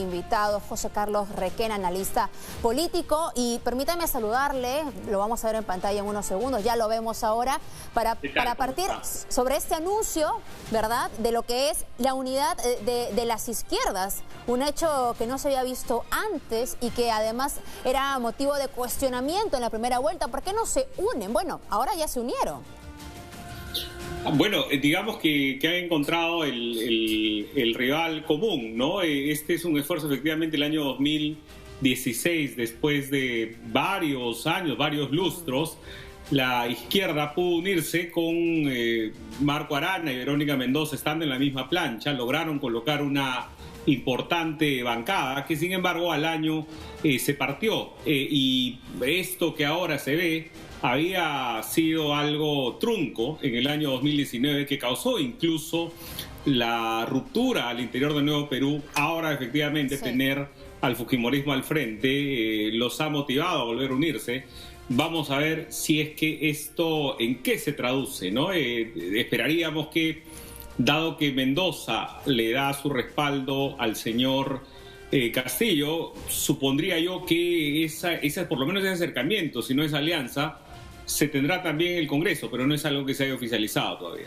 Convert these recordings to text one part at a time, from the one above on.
invitado, José Carlos Requena, analista político. Y permítame saludarle, lo vamos a ver en pantalla en unos segundos, ya lo vemos ahora, para partir sobre este anuncio, ¿verdad?, de lo que es la unidad de las izquierdas. Un hecho que no se había visto antes y que además era motivo de cuestionamiento en la primera vuelta. ¿Por qué no se unen? Bueno, ahora ya se unieron. Bueno, digamos que ha encontrado el rival común, ¿no? Este es un esfuerzo, efectivamente, el año 2016, después de varios años, varios lustros, la izquierda pudo unirse con Marco Arana y Verónica Mendoza estando en la misma plancha, lograron colocar una importante bancada que sin embargo al año se partió y esto que ahora se ve había sido algo trunco en el año 2019 que causó incluso la ruptura al interior de Nuevo Perú. Ahora efectivamente tener al fujimorismo al frente los ha motivado a volver a unirse. Vamos a ver si es que esto en qué se traduce, ¿no? Esperaríamos que, dado que Mendoza le da su respaldo al señor Castillo, supondría yo que por lo menos ese acercamiento, si no esa alianza, se tendrá también en el Congreso, pero no es algo que se haya oficializado todavía.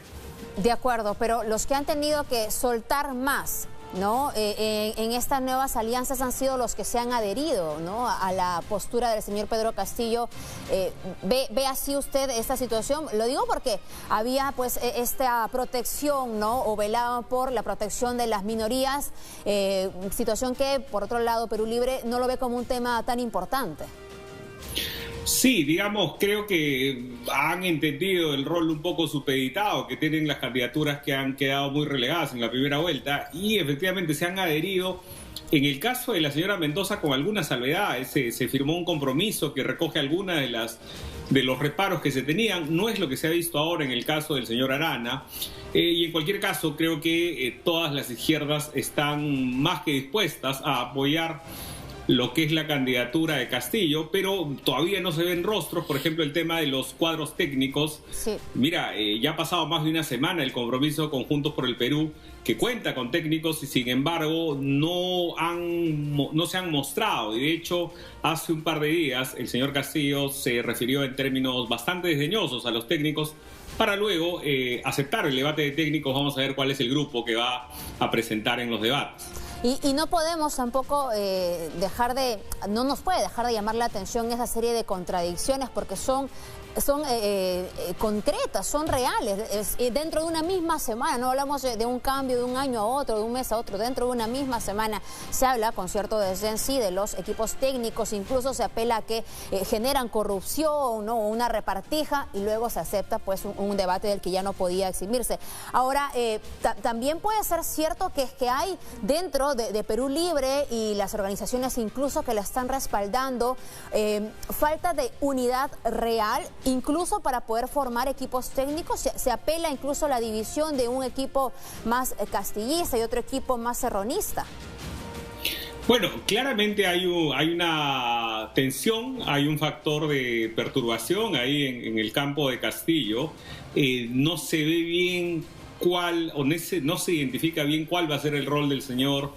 De acuerdo, pero los que han tenido que soltar más, ¿no?, en estas nuevas alianzas han sido los que se han adherido, ¿no?, a la postura del señor Pedro Castillo. ¿Ve así usted esta situación? Lo digo porque había pues esta protección, ¿no?, o velaban por la protección de las minorías, situación que por otro lado Perú Libre no lo ve como un tema tan importante. Sí, digamos, creo que han entendido el rol un poco supeditado que tienen las candidaturas que han quedado muy relegadas en la primera vuelta y efectivamente se han adherido. En el caso de la señora Mendoza, con algunas salvedades, se firmó un compromiso que recoge algunas de los reparos que se tenían. No es lo que se ha visto ahora en el caso del señor Arana. Y en cualquier caso, creo que todas las izquierdas están más que dispuestas a apoyar lo que es la candidatura de Castillo, pero todavía no se ven rostros. Por ejemplo, el tema de los cuadros técnicos. Sí. Mira, ya ha pasado más de una semana el compromiso con Juntos por el Perú, que cuenta con técnicos y sin embargo no se han mostrado. Y de hecho, hace un par de días el señor Castillo se refirió en términos bastante desdeñosos a los técnicos para luego aceptar el debate de técnicos. Vamos a ver cuál es el grupo que va a presentar en los debates. Y no podemos tampoco no nos puede dejar de llamar la atención esa serie de contradicciones porque son concretas, son reales. Dentro de una misma semana, no hablamos de un cambio de un año a otro, de un mes a otro, dentro de una misma semana se habla con cierto desdén, sí, de los equipos técnicos, incluso se apela a que generan corrupción, ¿no?, una repartija, y luego se acepta pues un debate del que ya no podía eximirse. Ahora, también puede ser cierto que es que hay dentro de Perú Libre y las organizaciones incluso que la están respaldando, falta de unidad real, incluso para poder formar equipos técnicos. Se apela incluso a la división de un equipo más castillista y otro equipo más serronista. Bueno, claramente hay una tensión, hay un factor de perturbación ahí en el campo de Castillo. No se ve bien no se identifica bien cuál va a ser el rol del señor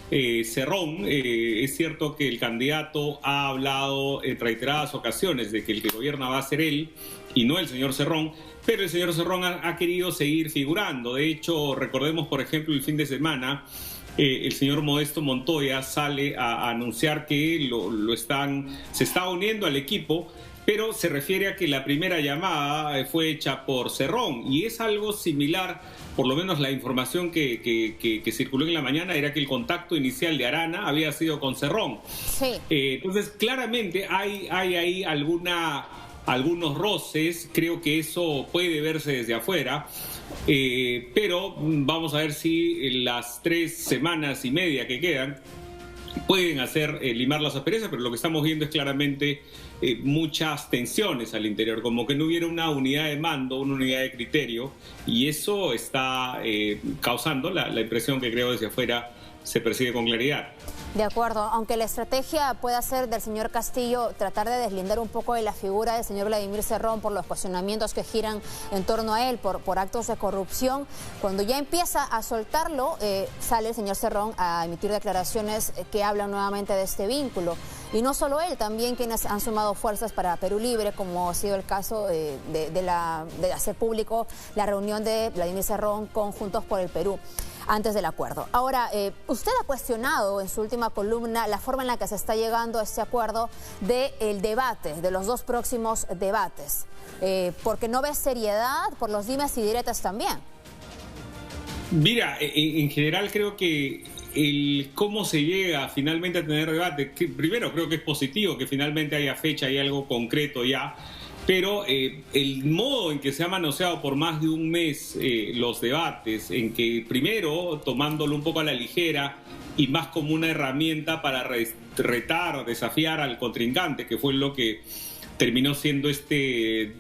Cerrón. Es cierto que el candidato ha hablado en reiteradas ocasiones de que el que gobierna va a ser él y no el señor Cerrón, pero el señor Cerrón ha querido seguir figurando. De hecho, recordemos, por ejemplo, el fin de semana, el señor Modesto Montoya sale a anunciar que se está uniendo al equipo, pero se refiere a que la primera llamada fue hecha por Cerrón, y es algo similar. Por lo menos la información que circuló en la mañana era que el contacto inicial de Arana había sido con Cerrón. Sí. Entonces, claramente hay ahí algunos roces. Creo que eso puede verse desde afuera. Pero vamos a ver si las 3 semanas y media que quedan pueden hacer limar las asperezas, pero lo que estamos viendo es claramente muchas tensiones al interior, como que no hubiera una unidad de mando, una unidad de criterio, y eso está causando la impresión que creo desde afuera se percibe con claridad. De acuerdo, aunque la estrategia pueda ser del señor Castillo tratar de deslindar un poco de la figura del señor Vladimir Cerrón por los cuestionamientos que giran en torno a él, por actos de corrupción, cuando ya empieza a soltarlo, sale el señor Cerrón a emitir declaraciones que hablan nuevamente de este vínculo. Y no solo él, también quienes han sumado fuerzas para Perú Libre, como ha sido el caso de hacer público la reunión de Vladimir Cerrón con Juntos por el Perú antes del acuerdo. Ahora, usted ha cuestionado en su última columna la forma en la que se está llegando a este acuerdo del debate, de los dos próximos debates, porque no ve seriedad por los dimes y diretes también. Mira, en general creo que el cómo se llega finalmente a tener debate, que primero creo que es positivo que finalmente haya fecha y algo concreto ya, pero el modo en que se ha manoseado por más de un mes los debates, en que primero tomándolo un poco a la ligera y más como una herramienta para retar, desafiar al contrincante, que fue lo que terminó siendo este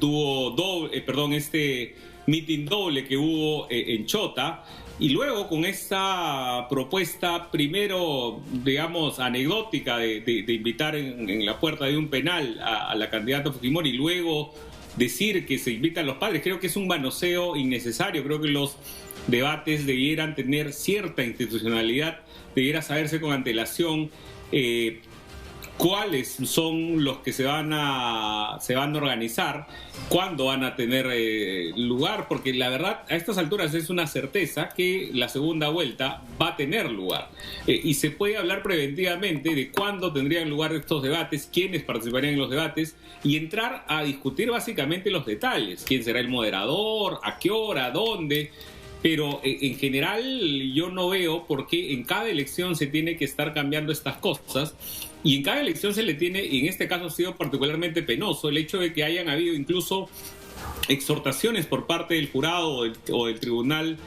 este meeting doble que hubo en Chota. Y luego con esta propuesta, primero, digamos, anecdótica de invitar en la puerta de un penal a la candidata Fujimori, y luego decir que se invitan los padres, creo que es un manoseo innecesario. Creo que los debates debieran tener cierta institucionalidad, debiera saberse con antelación cuáles son los que se van a organizar, cuándo van a tener lugar, porque la verdad a estas alturas es una certeza que la segunda vuelta va a tener lugar, y se puede hablar preventivamente de cuándo tendrían lugar estos debates, quiénes participarían en los debates, y entrar a discutir básicamente los detalles: quién será el moderador, a qué hora, dónde. Pero en general yo no veo por qué en cada elección se tiene que estar cambiando estas cosas, y en cada elección se le tiene, y en este caso ha sido particularmente penoso el hecho de que hayan habido incluso exhortaciones por parte del jurado o del tribunal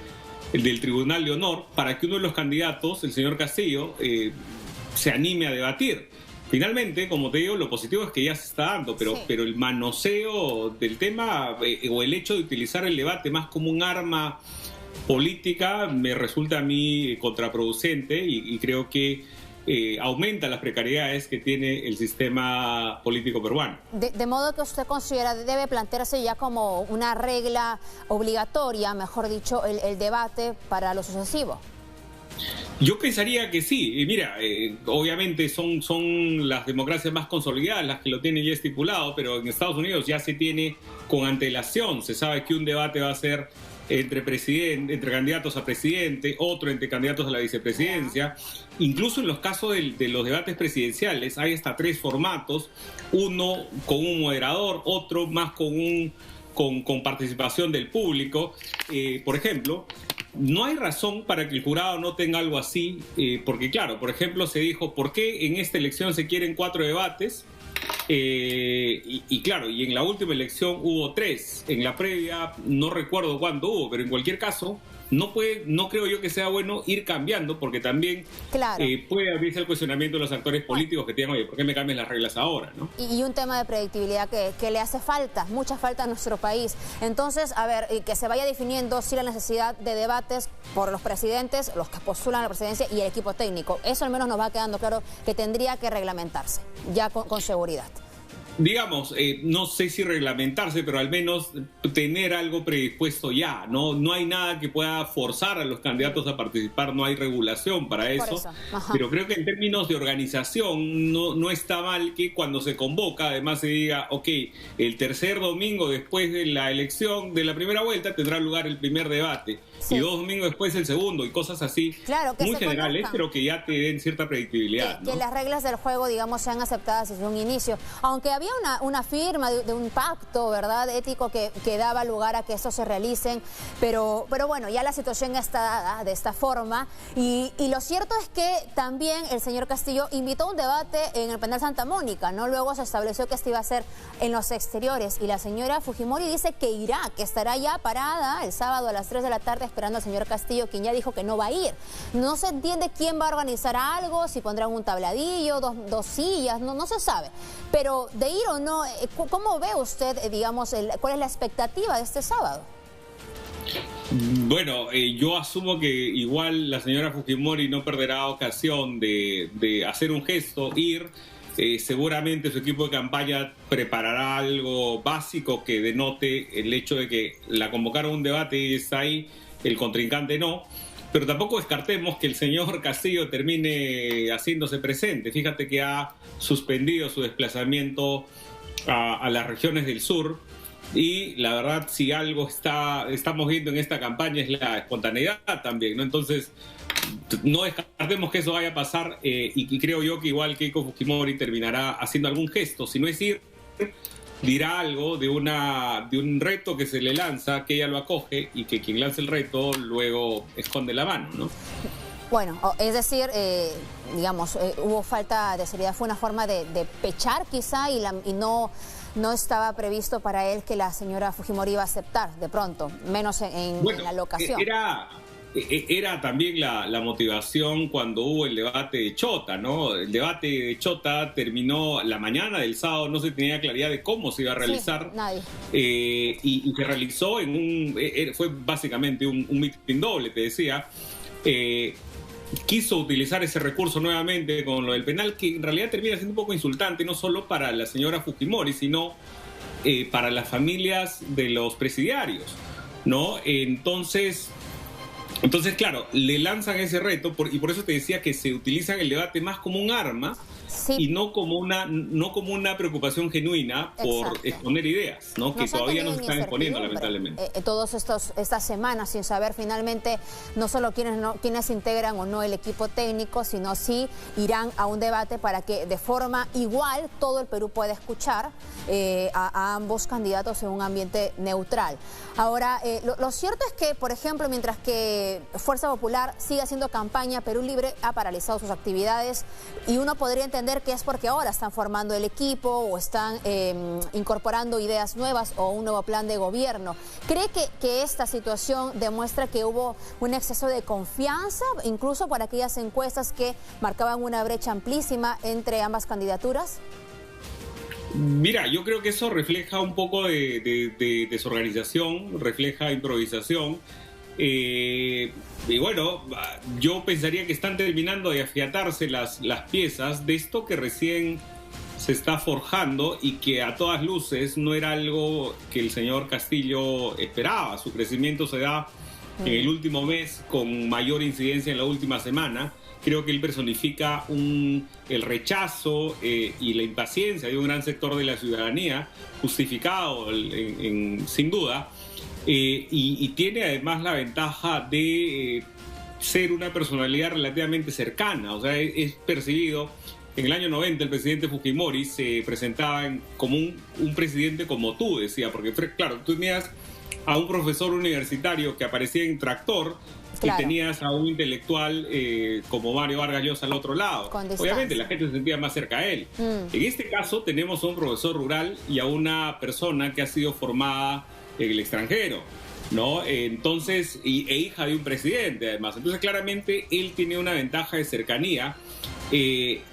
de honor para que uno de los candidatos, el señor Castillo, se anime a debatir. Finalmente, como te digo, lo positivo es que ya se está dando, pero el manoseo del tema o el hecho de utilizar el debate más como un arma política me resulta a mí contraproducente, y creo que aumenta las precariedades que tiene el sistema político peruano. De modo que usted considera debe plantearse ya como una regla obligatoria, mejor dicho, el debate para lo sucesivo. Yo pensaría que sí. Y mira, obviamente son las democracias más consolidadas las que lo tienen ya estipulado, pero en Estados Unidos ya se tiene con antelación. Se sabe que un debate va a ser entre candidatos a presidente, otro entre candidatos a la vicepresidencia. Incluso en los casos de los debates presidenciales hay hasta 3 formatos: uno con un moderador, otro más con participación del público. Por ejemplo, no hay razón para que el jurado no tenga algo así, porque claro, por ejemplo, se dijo, ¿por qué en esta elección se quieren 4 debates? Y claro, y en la última elección hubo 3, en la previa no recuerdo cuándo hubo, pero en cualquier caso no creo yo que sea bueno ir cambiando, porque también puede abrirse el cuestionamiento de los actores políticos que digan, oye, ¿por qué me cambian las reglas ahora, ¿no? Y un tema de predictibilidad que le hace falta, mucha falta a nuestro país. Entonces, a ver, que se vaya definiendo sí la necesidad de debates por los presidentes, los que postulan a la presidencia y el equipo técnico. Eso al menos nos va quedando claro que tendría que reglamentarse, ya con seguridad. Digamos, no sé si reglamentarse, pero al menos tener algo predispuesto ya, ¿no? No hay nada que pueda forzar a los candidatos a participar, no hay regulación para eso. Pero creo que en términos de organización no está mal que cuando se convoca además se diga, ok, el tercer domingo después de la elección de la primera vuelta tendrá lugar el primer debate. Y 2 domingos después el segundo, y cosas así, claro, que muy generales, pero que ya te den cierta predictibilidad, ¿no? Que las reglas del juego, digamos, sean aceptadas desde un inicio. Aunque había una firma de un pacto, ¿verdad?, ético que daba lugar a que eso se realicen, pero bueno, ya la situación está dada de esta forma, y lo cierto es que también el señor Castillo invitó a un debate en el penal Santa Mónica, ¿no? Luego se estableció que esto iba a ser en los exteriores, y la señora Fujimori dice que irá, que estará ya parada el sábado a las 3 de la tarde esperando al señor Castillo, quien ya dijo que no va a ir. No se entiende quién va a organizar algo, si pondrán un tabladillo, dos sillas, no se sabe. Pero de ir o no, ¿cómo ve usted, digamos, cuál es la expectativa de este sábado? Bueno, yo asumo que igual la señora Fujimori no perderá ocasión de hacer un gesto, ir. Seguramente su equipo de campaña preparará algo básico que denote el hecho de que la convocaron a un debate y está ahí, el contrincante no. Pero tampoco descartemos que el señor Castillo termine haciéndose presente. Fíjate que ha suspendido su desplazamiento a las regiones del sur. Y la verdad, si algo estamos viendo en esta campaña es la espontaneidad también, ¿no? Entonces, no descartemos que eso vaya a pasar y creo yo que igual Keiko Fujimori terminará haciendo algún gesto. Si no es ir, dirá algo de un reto que se le lanza, que ella lo acoge y que quien lanza el reto luego esconde la mano, ¿no? Bueno, es decir, digamos, hubo falta de seriedad, fue una forma de pechar quizá y no estaba previsto para él que la señora Fujimori iba a aceptar de pronto, menos en la locación. Era también la motivación cuando hubo el debate de Chota, ¿no? El debate de Chota terminó la mañana del sábado, no se tenía claridad de cómo se iba a realizar. Sí, nadie. Y se realizó fue básicamente un mitin doble, te decía. Quiso utilizar ese recurso nuevamente con lo del penal, que en realidad termina siendo un poco insultante, no solo para la señora Fujimori, sino para las familias de los presidiarios, ¿no? Entonces, claro, le lanzan ese reto y por eso te decía que se utiliza en el debate más como un arma. Sí. Y no como una preocupación genuina por exponer ideas, ¿no? Que todavía no se están exponiendo, lamentablemente. Todas estas semanas sin saber finalmente no solo quiénes integran o no el equipo técnico, sino si irán a un debate para que de forma igual todo el Perú pueda escuchar a ambos candidatos en un ambiente neutral. Ahora, lo cierto es que, por ejemplo, mientras que Fuerza Popular sigue haciendo campaña, Perú Libre ha paralizado sus actividades y uno podría entender que es porque ahora están formando el equipo o están incorporando ideas nuevas o un nuevo plan de gobierno. ¿Cree que esta situación demuestra que hubo un exceso de confianza, incluso por aquellas encuestas que marcaban una brecha amplísima entre ambas candidaturas? Mira, yo creo que eso refleja un poco de desorganización, refleja improvisación. Y bueno, yo pensaría que están terminando de afiatarse las piezas de esto que recién se está forjando y que a todas luces no era algo que el señor Castillo esperaba. Su crecimiento se da en el último mes con mayor incidencia en la última semana. Creo que él personifica el rechazo y la impaciencia de un gran sector de la ciudadanía, justificado sin duda. Y tiene además la ventaja de ser una personalidad relativamente cercana, o sea, es percibido. En el año 90 el presidente Fujimori se presentaba como un presidente como tú, decía, porque claro, tú tenías a un profesor universitario que aparecía en tractor, claro, y tenías a un intelectual como Mario Vargas Llosa al otro lado. Obviamente la gente se sentía más cerca a él. En este caso tenemos a un profesor rural y a una persona que ha sido formada en el extranjero, ¿no? Entonces, e hija de un presidente, además. Entonces, claramente, él tiene una ventaja de cercanía,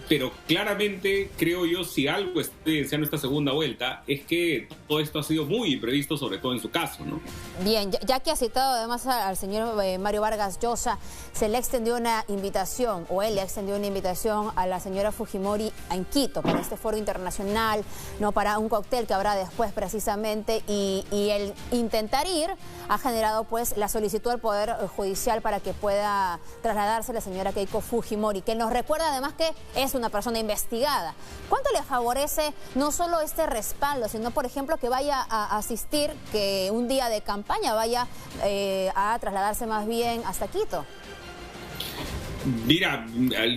pero claramente, creo yo, si algo está evidenciando esta segunda vuelta, es que todo esto ha sido muy imprevisto, sobre todo en su caso, ¿no? Bien, ya que ha citado además al señor Mario Vargas Llosa, se le extendió una invitación, o él le extendió una invitación a la señora Fujimori en Quito, para este foro internacional, no, para un cóctel que habrá después precisamente, y el intentar ir ha generado pues la solicitud al Poder Judicial para que pueda trasladarse la señora Keiko Fujimori, que nos recuerda además que es una persona investigada. ¿Cuánto le favorece no solo este respaldo, sino, por ejemplo, que vaya a asistir, que un día de campaña vaya a trasladarse más bien hasta Quito? Mira,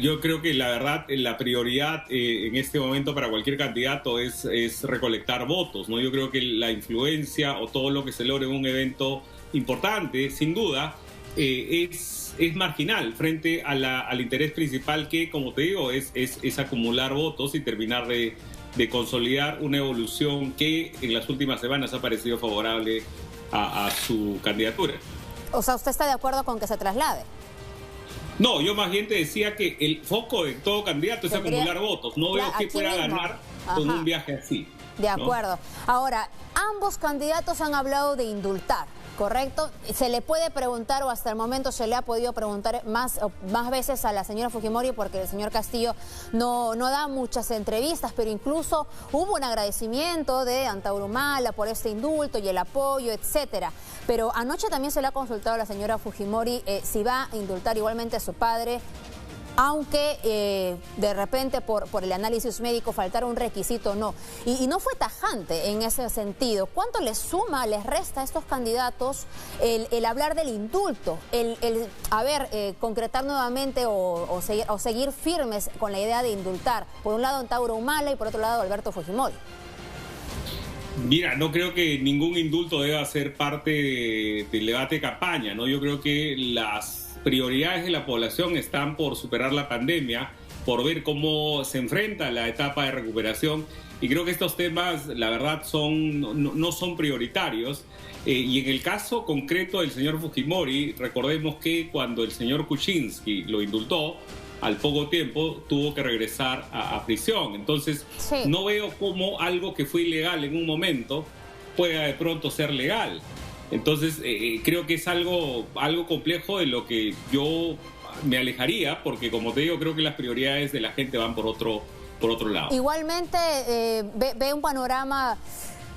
yo creo que la verdad, la prioridad en este momento para cualquier candidato es recolectar votos, ¿no? Yo creo que la influencia o todo lo que se logre en un evento importante, sin duda, es marginal frente al interés principal que, como te digo, es acumular votos y terminar de consolidar una evolución que en las últimas semanas ha parecido favorable a su candidatura. O sea, ¿usted está de acuerdo con que se traslade? No, yo más bien te decía que el foco de todo candidato es acumular votos. No veo que pueda ganar con un viaje así. De acuerdo. ¿No? Ahora, ambos candidatos han hablado de indultar, ¿correcto? Se le puede preguntar, o hasta el momento se le ha podido preguntar más veces a la señora Fujimori, porque el señor Castillo no da muchas entrevistas, pero incluso hubo un agradecimiento de Antauro Humala por este indulto y el apoyo, etcétera. Pero anoche también se le ha consultado a la señora Fujimori si va a indultar igualmente a su padre, aunque de repente por el análisis médico faltara un requisito o no. Y no fue tajante en ese sentido. ¿Cuánto les suma, les resta a estos candidatos el hablar del indulto? Concretar nuevamente o seguir firmes con la idea de indultar. Por un lado Antauro Humala y por otro lado Alberto Fujimori. Mira, no creo que ningún indulto deba ser parte del debate de campaña, ¿no? Yo creo que las prioridades de la población están por superar la pandemia, por ver cómo se enfrenta la etapa de recuperación, y creo que estos temas, la verdad, no son prioritarios. Y en el caso concreto del señor Fujimori, recordemos que cuando el señor Kuczynski lo indultó, al poco tiempo tuvo que regresar a prisión. Entonces, sí, no veo cómo algo que fue ilegal en un momento pueda de pronto ser legal. Entonces, creo que es algo complejo de lo que yo me alejaría, porque como te digo, creo que las prioridades de la gente van por otro lado. Igualmente, ve un panorama,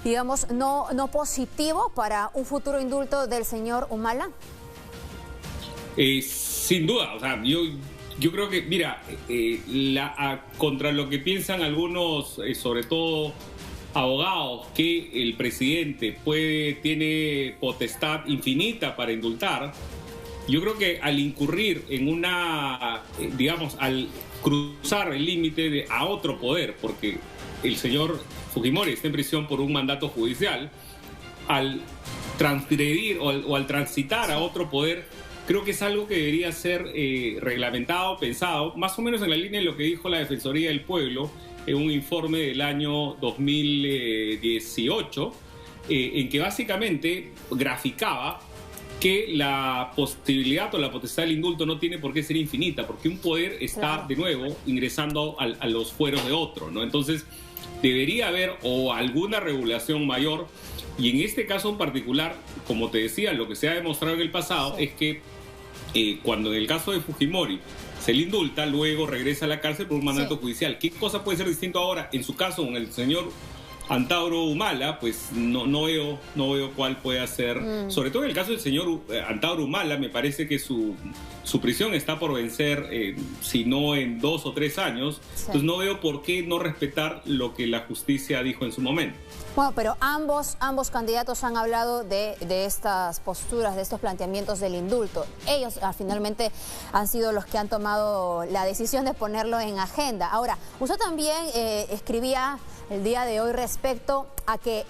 digamos, no positivo para un futuro indulto del señor Humala. Sin duda, o sea, yo creo que, mira, contra lo que piensan algunos, sobre todo abogados, que el presidente tiene potestad infinita para indultar, yo creo que al incurrir en al cruzar el límite a otro poder, porque el señor Fujimori está en prisión por un mandato judicial, al transgredir o al transitar a otro poder, creo que es algo que debería ser reglamentado, pensado, más o menos en la línea de lo que dijo la Defensoría del Pueblo en un informe del año 2018, en que básicamente graficaba que la posibilidad o la potestad del indulto no tiene por qué ser infinita, porque un poder está de nuevo ingresando a los fueros de otro, ¿no? Entonces debería haber alguna regulación mayor, y en este caso en particular, como te decía, lo que se ha demostrado en el pasado es que cuando en el caso de Fujimori se le indulta, luego regresa a la cárcel por un mandato judicial. ¿Qué cosa puede ser distinto ahora? En su caso, con el señor Antauro Humala, pues no veo cuál puede ser. Sobre todo en el caso del señor Antauro Humala, me parece que su prisión está por vencer, si no en 2 o 3 años. Entonces no veo por qué no respetar lo que la justicia dijo en su momento. Bueno, pero ambos candidatos han hablado de estas posturas, de estos planteamientos del indulto. Ellos finalmente han sido los que han tomado la decisión de ponerlo en agenda. Ahora, usted también escribía el día de hoy respecto a que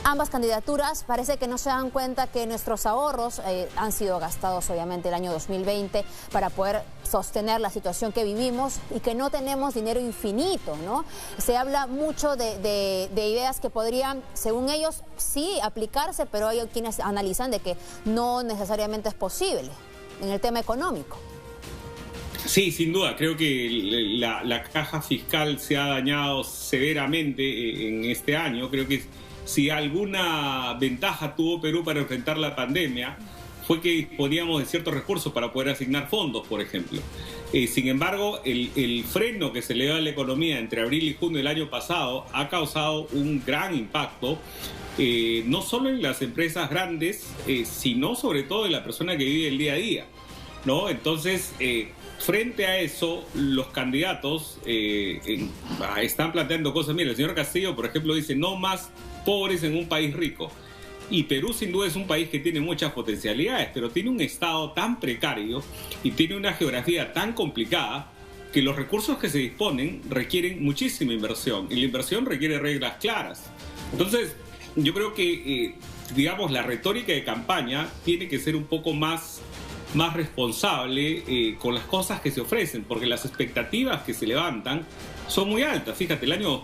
ambas candidaturas parece que no se dan cuenta que nuestros ahorros han sido gastados obviamente el año 2020 para poder sostener la situación que vivimos y que no tenemos dinero infinito, ¿no? Se habla mucho de ideas que podrían, según ellos, sí aplicarse, pero hay quienes analizan de que no necesariamente es posible en el tema económico. Sí, sin duda. Creo que la caja fiscal se ha dañado severamente en este año. Creo que si alguna ventaja tuvo Perú para enfrentar la pandemia fue que disponíamos de ciertos recursos para poder asignar fondos, por ejemplo. Sin embargo, el freno que se le dio a la economía entre abril y junio del año pasado ha causado un gran impacto, no solo en las empresas grandes, sino sobre todo en la persona que vive el día a día, ¿no? Entonces, frente a eso, los candidatos están planteando cosas. Mira, el señor Castillo, por ejemplo, dice no más pobres en un país rico. Y Perú sin duda es un país que tiene muchas potencialidades, pero tiene un estado tan precario y tiene una geografía tan complicada que los recursos que se disponen requieren muchísima inversión, y la inversión requiere reglas claras. Entonces, yo creo que, la retórica de campaña tiene que ser un poco más responsable con las cosas que se ofrecen, porque las expectativas que se levantan son muy altas. Fíjate, el año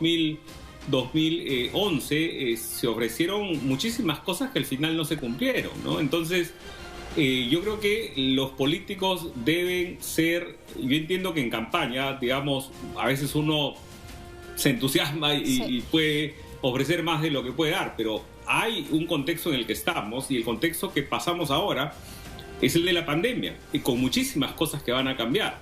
2011 se ofrecieron muchísimas cosas que al final no se cumplieron, ¿no? Entonces, yo creo que los políticos deben ser, yo entiendo que en campaña, a veces uno se entusiasma y puede ofrecer más de lo que puede dar, pero hay un contexto en el que estamos, y el contexto que pasamos ahora es el de la pandemia, y con muchísimas cosas que van a cambiar.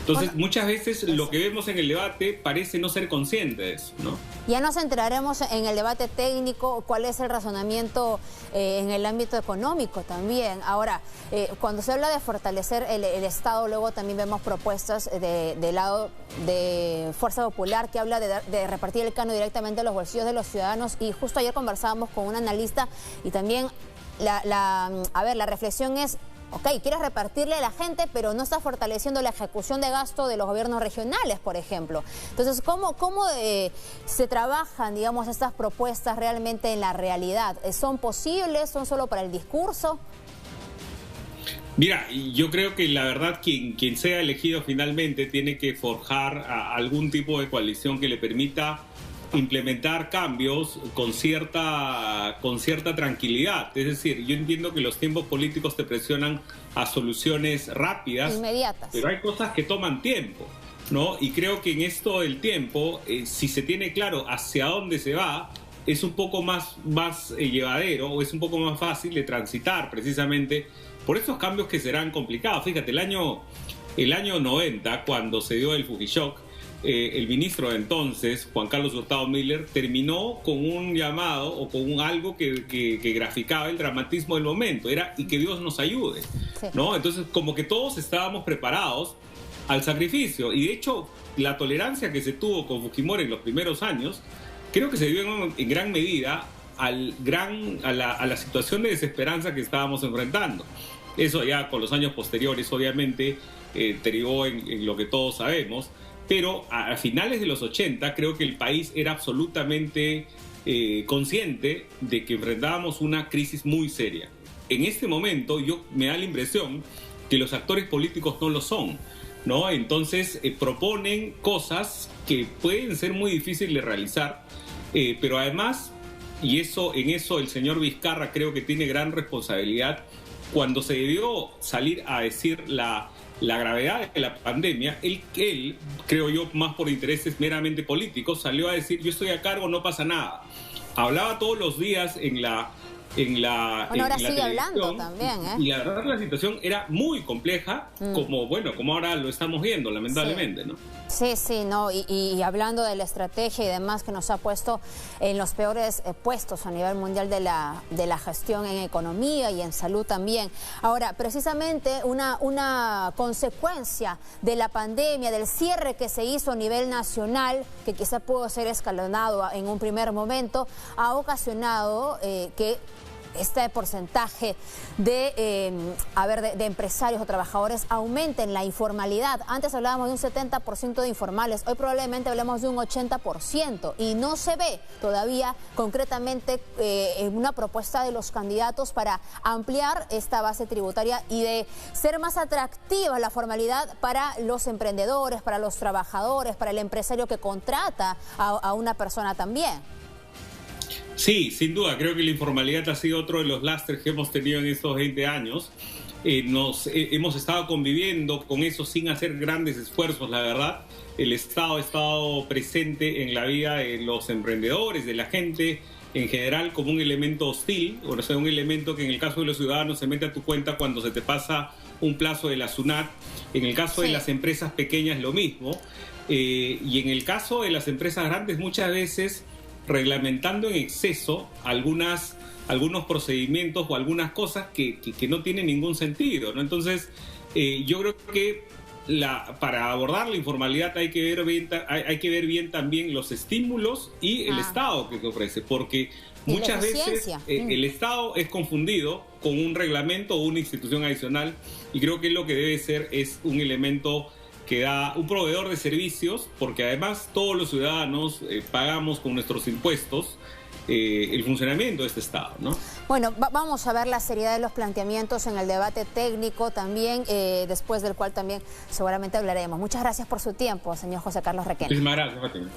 Entonces, muchas veces lo que vemos en el debate parece no ser consciente de eso, ¿no? Ya nos enteraremos en el debate técnico cuál es el razonamiento en el ámbito económico también. Ahora, cuando se habla de fortalecer el Estado, luego también vemos propuestas del lado de Fuerza Popular que habla de repartir el canon directamente a los bolsillos de los ciudadanos, y justo ayer conversábamos con un analista y también la reflexión es: ok, quieres repartirle a la gente, pero no estás fortaleciendo la ejecución de gasto de los gobiernos regionales, por ejemplo. Entonces, ¿cómo se trabajan, digamos, estas propuestas realmente en la realidad? ¿Son posibles? ¿Son solo para el discurso? Mira, yo creo que la verdad quien sea elegido finalmente tiene que forjar algún tipo de coalición que le permita implementar cambios con cierta tranquilidad. Es decir, yo entiendo que los tiempos políticos te presionan a soluciones rápidas, inmediatas, pero hay cosas que toman tiempo, ¿no? Y creo que en esto del tiempo, si se tiene claro hacia dónde se va, es un poco más llevadero, o es un poco más fácil de transitar precisamente por estos cambios que serán complicados. Fíjate, el año 90, cuando se dio el Fujishock, el ministro de entonces, Juan Carlos Hurtado Miller, terminó con un llamado o con algo que graficaba el dramatismo del momento, era "y que Dios nos ayude", ¿no? Entonces, como que todos estábamos preparados al sacrificio, y de hecho la tolerancia que se tuvo con Fujimori en los primeros años creo que se dio en gran medida a la situación de desesperanza que estábamos enfrentando. Eso ya con los años posteriores obviamente derivó en lo que todos sabemos. Pero a finales de los 80 creo que el país era absolutamente consciente de que enfrentábamos una crisis muy seria. En este momento me da la impresión que los actores políticos no lo son, ¿no? Entonces proponen cosas que pueden ser muy difíciles de realizar, pero además, y en eso el señor Vizcarra creo que tiene gran responsabilidad, cuando se debió salir a decir la gravedad de la pandemia, él, creo yo, más por intereses meramente políticos, salió a decir: yo estoy a cargo, no pasa nada. Hablaba todos los días en la ahora sigue hablando también, y la verdad la situación era muy compleja, como ahora lo estamos viendo, lamentablemente, ¿no? Sí, no, y hablando de la estrategia y demás que nos ha puesto en los peores puestos a nivel mundial de la gestión en economía y en salud también. Ahora, precisamente una consecuencia de la pandemia, del cierre que se hizo a nivel nacional, que quizá pudo ser escalonado en un primer momento, ha ocasionado que este porcentaje de empresarios o trabajadores aumente en la informalidad. Antes hablábamos de un 70% de informales, hoy probablemente hablamos de un 80%, y no se ve todavía concretamente una propuesta de los candidatos para ampliar esta base tributaria y de ser más atractiva la formalidad para los emprendedores, para los trabajadores, para el empresario que contrata a una persona también. Sí, sin duda, creo que la informalidad ha sido otro de los lastres que hemos tenido en estos 20 años. Hemos estado conviviendo con eso sin hacer grandes esfuerzos, la verdad. El Estado ha estado presente en la vida de los emprendedores, de la gente en general, como un elemento hostil, o sea, un elemento que en el caso de los ciudadanos se mete a tu cuenta cuando se te pasa un plazo de la SUNAT. En el caso de las empresas pequeñas, lo mismo. Y en el caso de las empresas grandes, muchas veces reglamentando en exceso algunos procedimientos o algunas cosas que no tienen ningún sentido, ¿no? Entonces, yo creo que para abordar la informalidad hay que ver bien también los estímulos y el Estado que se ofrece, porque muchas veces el Estado es confundido con un reglamento o una institución adicional, y creo que lo que debe ser es un elemento que da un proveedor de servicios, porque además todos los ciudadanos pagamos con nuestros impuestos el funcionamiento de este Estado, ¿no? Bueno, vamos a ver la seriedad de los planteamientos en el debate técnico también, después del cual también seguramente hablaremos. Muchas gracias por su tiempo, señor José Carlos Requena. Muchísimas gracias, Fátima.